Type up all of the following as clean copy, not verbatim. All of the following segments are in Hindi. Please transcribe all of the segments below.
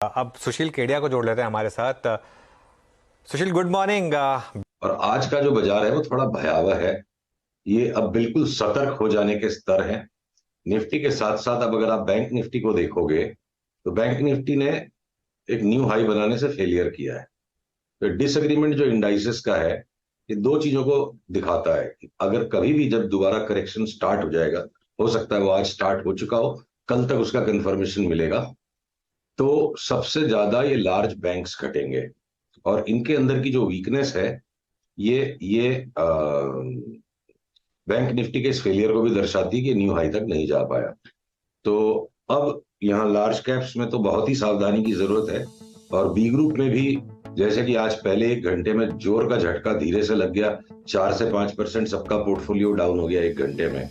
अब सुशील केडिया को जोड़ लेते हैं हमारे साथ। सुशील, गुड मॉर्निंग। और आज का जो बाजार है वो थोड़ा भयावह है। ये अब बिल्कुल सतर्क हो जाने के स्तर है। निफ्टी के साथ साथ अब अगर आप बैंक निफ्टी को देखोगे तो बैंक निफ्टी ने एक न्यू हाई बनाने से फेलियर किया है। तो डिसएग्रीमेंट जो इंडाइसेस का है, ये दो चीजों को दिखाता है कि अगर कभी भी जब दोबारा करेक्शन स्टार्ट हो जाएगा, हो सकता है वो आज स्टार्ट हो चुका हो, कल तक उसका कंफर्मेशन मिलेगा, तो सबसे ज्यादा ये लार्ज बैंक्स घटेंगे। और इनके अंदर की जो वीकनेस है, ये बैंक निफ्टी के इस फेलियर को भी दर्शाती है कि न्यू हाई तक नहीं जा पाया। तो अब यहाँ लार्ज कैप्स में तो बहुत ही सावधानी की जरूरत है। और बी ग्रुप में भी, जैसे कि आज पहले एक घंटे में जोर का झटका धीरे से लग गया, 4 से 5% सबका पोर्टफोलियो डाउन हो गया एक घंटे में।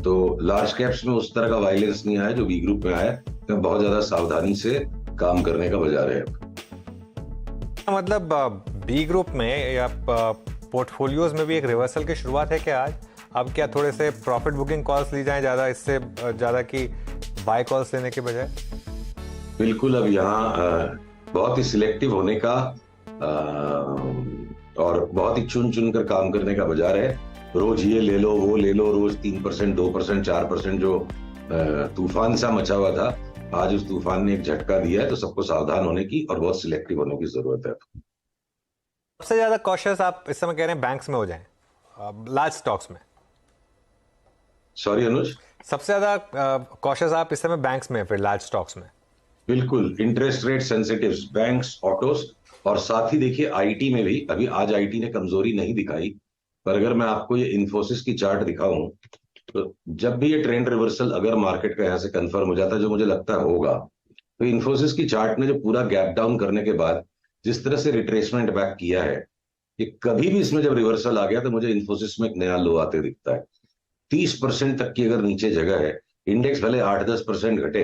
तो लार्ज कैप्स में उस तरह का वायलेंस नहीं आया जो बी ग्रुप में आया। तो बहुत ज्यादा सावधानी से काम करने का बाजार है। मतलब बी ग्रुप में या पोर्टफोलियोज में भी एक रिवर्सल की शुरुआत है क्या आज? अब क्या थोड़े से प्रॉफिट बुकिंग कॉल्स ली जाएं ज़्यादा, इससे ज़्यादा की बाय कॉल्स लेने के बजाय? बिल्कुल, अब यहाँ बहुत ही सिलेक्टिव होने का और बहुत ही चुन चुन कर काम करने का बाजार है। रोज ये ले लो वो ले लो, रोज 3%, 2%, 4% जो तूफान सा मचा हुआ था, आज उस तूफान ने एक झटका दिया है। तो सबको सावधान होने की और बहुत सिलेक्टिव होने की जरूरत है। सबसे ज़्यादा कॉशियस आप इस समय कह रहे हैं बैंक्स में हो जाएं, लार्ज स्टॉक्स में? सॉरी अनुज। सबसे ज़्यादा कॉशियस आप इस समय बैंक्स में, फिर लार्ज स्टॉक्स में? बिल्कुल, interest rate sensitive banks, autos, और साथ ही देखिए आईटी में भी। अभी आज आईटी ने कमजोरी नहीं दिखाई, पर अगर मैं आपको ये इन्फोसिस की चार्ट दिखाऊं, तो जब भी ये ट्रेंड रिवर्सल अगर मार्केट का यहां से कंफर्म हो जाता है, जो मुझे लगता है होगा, तो इन्फोसिस की चार्ट ने जो पूरा गैप डाउन करने के बाद जिस तरह से रिट्रेसमेंट बैक किया है, कि कभी भी इसमें जब रिवर्सल आ गया तो मुझे इन्फोसिस में एक नया लो आते दिखता है। 30% तक की अगर नीचे जगह है, इंडेक्स भले 8-10% घटे,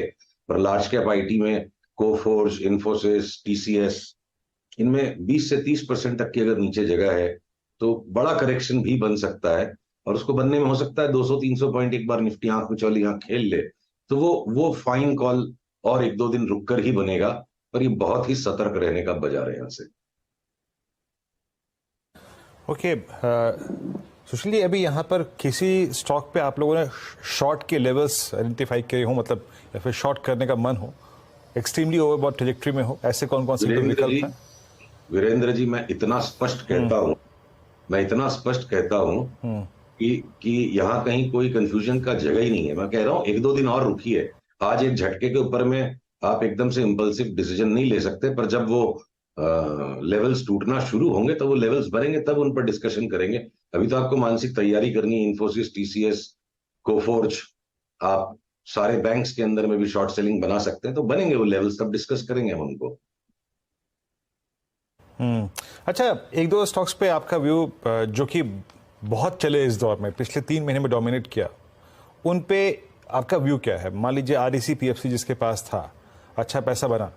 पर लार्ज कैप आईटी में कोफोर्ज, इन्फोसिस, टीसीएस, इनमें 20 से 30% तक की अगर नीचे जगह है, तो बड़ा करेक्शन भी बन सकता है। और उसको बनने में हो सकता है 200-300 पॉइंट एक बार निफ्टी आंख में चौली आंख खेल ले, तो वो फाइन कॉल और एक दो दिन रुक कर ही बनेगा। पर ये बहुत ही सतर्क रहने का बाजार है यहाँ से। ओके, सुशील जी, अभी यहाँ पर किसी स्टॉक पे आप लोगों ने शॉर्ट के लेवल्स आइडेंटिफाई किए हो, मतलब या फिर शॉर्ट करने का मन हो, एक्सट्रीमली ओवरबॉट ट्रेजेक्टरी में हो, ऐसे कौन कौन से विकल्प हैं? वीरेंद्र जी, मैं इतना स्पष्ट कहता हूं कि यहाँ कहीं कोई कंफ्यूजन का जगह ही नहीं है। मैं कह रहा हूँ एक दो दिन और रुकिए। आज एक झटके के ऊपर में आप एकदम से इंपल्सिव डिसीजन नहीं ले सकते, पर जब वो लेवल्स टूटना शुरू होंगे तो वो लेवल्स बनेंगे, तब उन पर डिस्कशन करेंगे। अभी तो आपको मानसिक तैयारी करनी है। इन्फोसिस, टीसीएस, कोफोर्ज, आप सारे बैंक्स के अंदर में भी शॉर्ट सेलिंग बना सकते हैं, तो बनेंगे वो लेवल्स, तब डिस्कस करेंगे हम उनको। अच्छा, एक दो स्टॉक्स पे आपका व्यू जो कि बहुत चले इस दौर में, पिछले 3 महीने में डोमिनेट किया, उन पे आपका व्यू क्या है? मान लीजिए आरईसी पीएफसी जिसके पास था, अच्छा पैसा बना,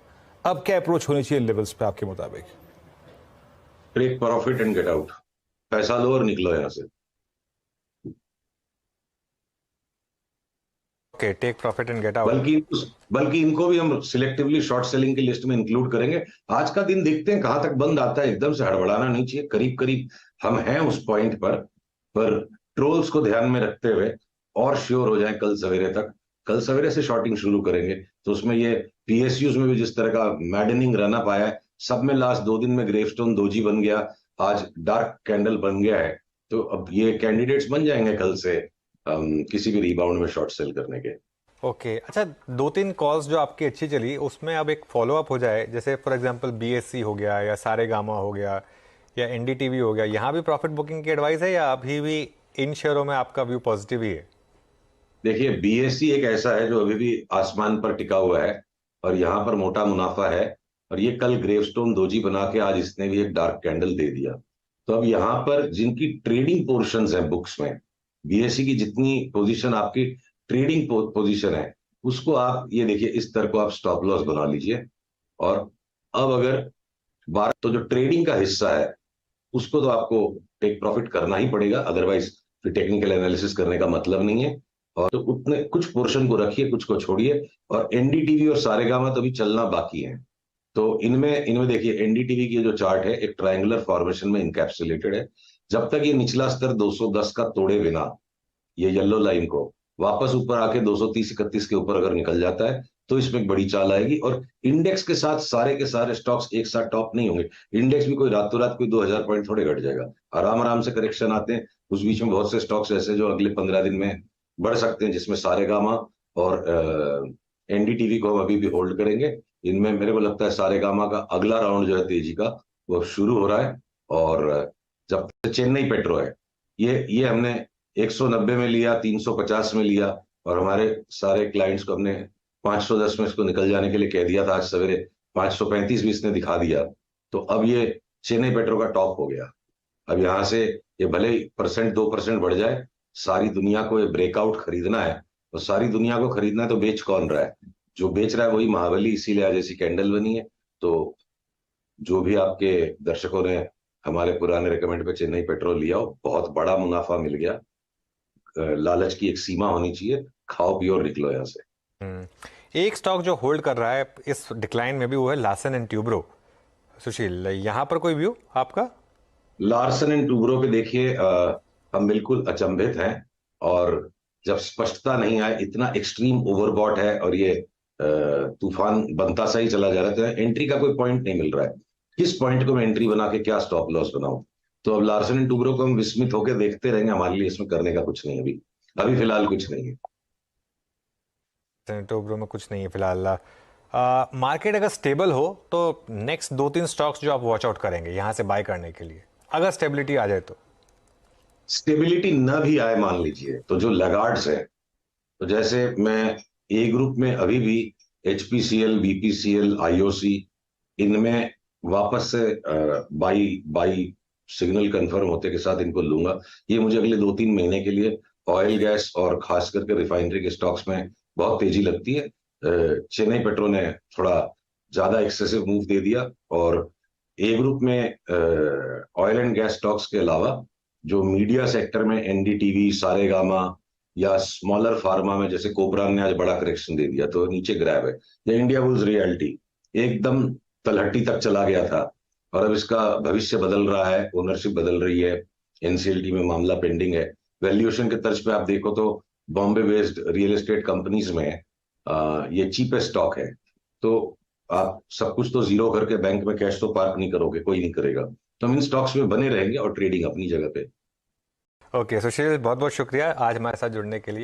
अब क्या अप्रोच होनी चाहिए लेवल्स पे आपके मुताबिक? Take profit and get out. पैसा लो और निकलो यहां से। Okay, take profit and get out. बल्कि इनको भी हम सिलेक्टिवली शॉर्ट सेलिंग की लिस्ट में इंक्लूड करेंगे। आज का दिन देखते हैं कहां तक बंद आता है। एकदम से हड़बड़ाना नहीं चाहिए, करीब करीब हम हैं उस पॉइंट पर ट्रोल्स को ध्यान में रखते हुए और श्योर हो जाए कल सवेरे तक। कल सवेरे से शॉर्टिंग शुरू करेंगे, तो उसमें ये पीएसयूज में भी जिस तरह का मैडनिंग रन अप आया है, सब में लास्ट 2 दिन में ग्रेवस्टोन दोजी बन गया, आज डार्क कैंडल बन गया है। तो अब ये कैंडिडेट्स बन जाएंगे कल से किसी भी रिबाउंड में शॉर्ट सेल करने के। ओके, अच्छा, 2-3 कॉल्स जो आपकी अच्छी चली, उसमें अब एक फॉलोअप हो जाए, जैसे फॉर एग्जांपल बीएससी हो गया या सारेगामा हो गया या एनडीटीवी हो गया, यहाँ भी प्रॉफिट बुकिंग की एडवाइस है या अभी भी इन शेयरों में आपका व्यू पॉजिटिव ही है? देखिए, बीएससी एक ऐसा है जो अभी भी आसमान पर टिका हुआ है और यहाँ पर मोटा मुनाफा है। और ये कल ग्रेवस्टोन दोजी बना के आज इसने भी एक डार्क कैंडल दे दिया। तो अब यहाँ पर जिनकी ट्रेडिंग पोर्शंस हैं बुक्स में, बीएससी की जितनी पोजीशन आपकी ट्रेडिंग पोजीशन है, उसको आप ये देखिए, इस तरह को आप स्टॉप लॉस बना लीजिए। और अब अगर बार तो जो ट्रेडिंग का हिस्सा है उसको तो आपको टेक प्रॉफिट करना ही पड़ेगा, अदरवाइज फिर टेक्निकल एनालिसिस करने का मतलब नहीं है। और तो उतने कुछ पोर्शन को रखिए, कुछ को छोड़िए। और एनडीटीवी और सारेगामा तो अभी चलना बाकी है। तो इनमें इनमें देखिए एनडीटीवी की जो चार्ट है एक ट्रायंगुलर फॉर्मेशन में इनकैप्सुलेटेड है। जब तक ये निचला स्तर 210 का तोड़े बिना ये येलो लाइन को वापस ऊपर आके 230-31 के ऊपर अगर निकल जाता है तो इसमें एक बड़ी चाल आएगी। और इंडेक्स के साथ सारे के सारे स्टॉक्स एक साथ टॉप नहीं होंगे। इंडेक्स भी कोई रातों रात कोई 2000 पॉइंट थोड़े घट जाएगा, आराम आराम से करेक्शन आते हैं। उस बीच में बहुत से स्टॉक्स ऐसे जो अगले 15 दिन में बढ़ सकते हैं, जिसमें सारेगामा और एनडीटीवी को हम अभी भी होल्ड करेंगे। इनमें मेरे को लगता है सारेगामा का अगला राउंड जो है तेजी का वो शुरू हो रहा है। और जब चेन्नई पेट्रो है, ये हमने 190 में लिया, 350 में लिया, और हमारे सारे क्लाइंट्स को हमने 510 में इसको निकल जाने के लिए कह दिया था। आज सवेरे 535 भी इसने दिखा दिया। तो अब ये चेन्नई पेट्रो का टॉप हो गया। अब यहां से ये भले ही 1% 2% बढ़ जाए, सारी दुनिया को ये ब्रेकआउट खरीदना है। तो सारी दुनिया को खरीदना है तो बेच कौन रहा है? जो बेच रहा है वही महाबली, इसीलिए आज ऐसी कैंडल बनी है। तो जो भी आपके दर्शकों ने हमारे पुराने रिकमेंड पे चेन्नई पेट्रोल लिया हो, बहुत बड़ा मुनाफा मिल गया। लालच की एक सीमा होनी चाहिए, खाओ पियो और निकलो यहाँ से। एक स्टॉक जो होल्ड कर रहा है इस डिक्लाइन में भी वो है लार्सन एंड ट्यूब्रो। सुशील, यहाँ पर कोई व्यू आपका? लार्सन एंड टूब्रो पे देखिए, हम बिल्कुल अचंभित हैं। और जब स्पष्टता नहीं आए, इतना एक्सट्रीम ओवरबॉट है और ये तूफान बनता सा ही चला जा रहा है, तो एंट्री का कोई पॉइंट नहीं मिल रहा है। किस पॉइंट को मैं एंट्री बना के क्या स्टॉप लॉस बनाऊं? तो अब लार्सन एंड टूब्रो को हम विस्मित होकर देखते रहेंगे। हमारे लिए इसमें करने का कुछ नहीं है, अभी अभी फिलहाल कुछ नहीं है। ट्यूब्रो में कुछ नहीं है फिलहाल। मार्केट अगर स्टेबल हो तो नेक्स्ट 2-3 स्टॉक्स जो आप वॉच आउट करेंगे यहाँ से बाय करने के लिए, अगर स्टेबिलिटी आ जाए तो? स्टेबिलिटी न भी आए मान लीजिए, तो जो लैगार्ड्स है, तो जैसे मैं ए ग्रुप में अभी भी एचपीसीएल, बीपीसीएल, आईओसी, इनमें वापस से बाई बाई सिग्नल कंफर्म होते के साथ इनको लूंगा। ये मुझे अगले 2-3 महीने के लिए ऑयल गैस और खास करके रिफाइनरी के स्टॉक्स में बहुत तेजी लगती है। चेन्नई पेट्रो ने थोड़ा ज्यादा एक्सेसिव मूव दे दिया। और ए ग्रुप में ऑयल एंड गैस स्टॉक्स के अलावा जो मीडिया सेक्टर में एनडीटीवी, सारेगामा, या स्मॉलर फार्मा में जैसे कोबरान ने आज बड़ा करेक्शन दे दिया तो नीचे ग्रैब है। या इंडिया बुल्स रियल्टी एकदम तलहटी तक चला गया था और अब इसका भविष्य बदल रहा है, ओनरशिप बदल रही है, एनसीएलटी में मामला पेंडिंग है। वैल्यूएशन के तर्ज पे आप देखो तो Bombay based real estate companies में ये चीपेस्ट स्टॉक है। तो आप सब कुछ तो जीरो करके बैंक में कैश तो पार्क नहीं करोगे, कोई नहीं करेगा। तो हम इन स्टॉक्स में बने रहेंगे और ट्रेडिंग अपनी जगह पे। ओके सुशील, बहुत बहुत शुक्रिया आज हमारे साथ जुड़ने के लिए।